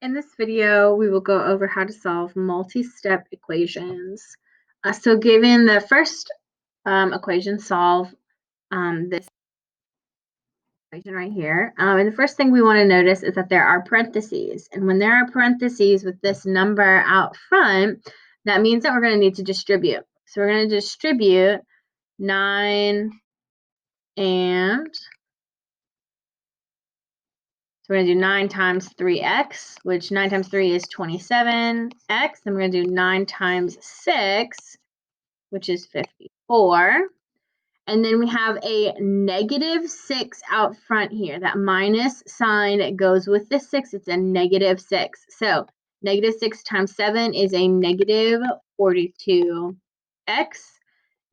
In this video, we will go over how to solve multi-step equations. So given the first equation, solve this equation right here. And the first thing we want to notice is that there are parentheses. And when there are parentheses with this number out front, that means that we're going to need to distribute. So we're going to distribute 9 and So we're going to do 9 times 3x, which 9 times 3 is 27x. Then we're going to do 9 times 6, which is 54. And then we have a negative 6 out front here. That minus sign goes with the 6. It's a negative 6. So negative 6 times 7 is a negative 42x.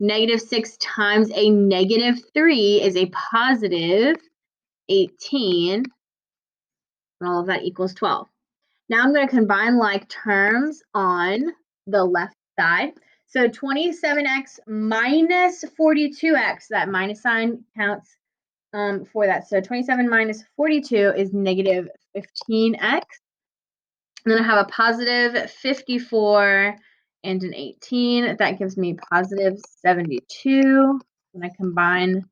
Negative 6 times a negative 3 is a positive 18. And all of that equals 12. Now I'm going to combine like terms on the left side. So 27x minus 42x, that minus sign counts for that. So 27 minus 42 is negative 15x. And then I have a positive 54 and an 18. That gives me positive 72. When I combine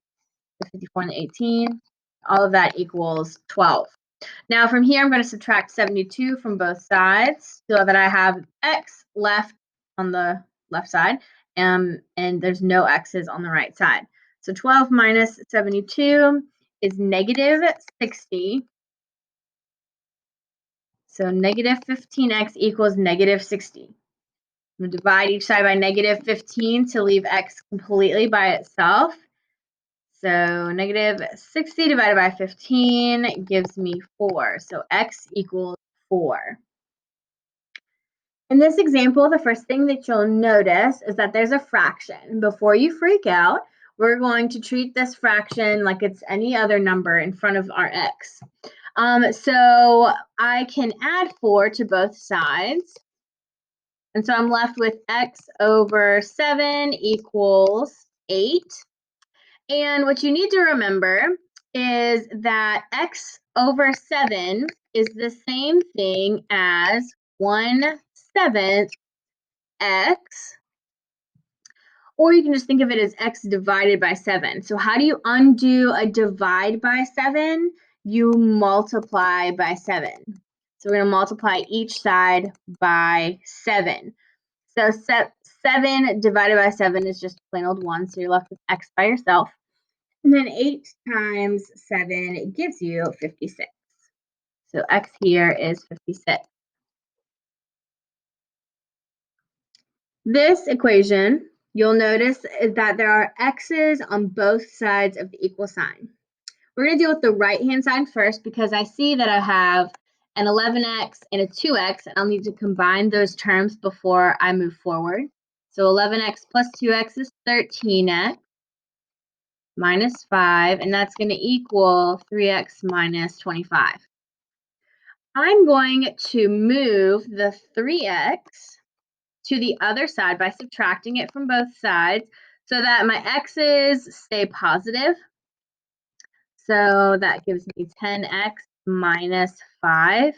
the 54 and the 18, all of that equals 12. Now from here, I'm going to subtract 72 from both sides so that I have x left on the left side, and there's no x's on the right side. So 12 minus 72 is negative 60. So negative 15x equals negative 60. I'm going to divide each side by negative 15 to leave x completely by itself. So negative 60 divided by 15 gives me 4. So x equals 4. In this example, the first thing that you'll notice is that there's a fraction. Before you freak out, we're going to treat this fraction like it's any other number in front of our x. So I can add 4 to both sides. And so I'm left with x over 7 equals 8. And what you need to remember is that x over 7 is the same thing as 1/7 x, or you can just think of it as x divided by 7. So how do you undo a divide by 7? You multiply by 7. So we're going to multiply each side by 7. So 7 divided by 7 is just plain old 1, so you're left with x by yourself. And then 8 times 7 gives you 56. So x here is 56. This equation, you'll notice is that there are x's on both sides of the equal sign. We're going to deal with the right-hand side first because I see that I have an 11x and a 2x, and I'll need to combine those terms before I move forward. So 11x plus 2x is 13x minus 5, and that's going to equal 3x minus 25. I'm going to move the 3x to the other side by subtracting it from both sides so that my x's stay positive. So that gives me 10x minus 5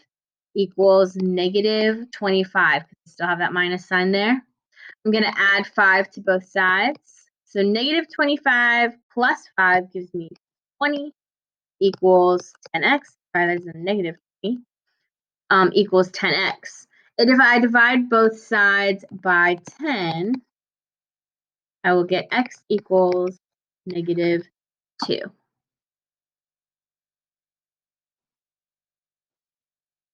equals negative 25. Still have that minus sign there. I'm going to add 5 to both sides. So negative 25 plus 5 gives me 20 equals 10x. Sorry, that is a negative 20. Equals 10x. And if I divide both sides by 10, I will get x equals negative 2.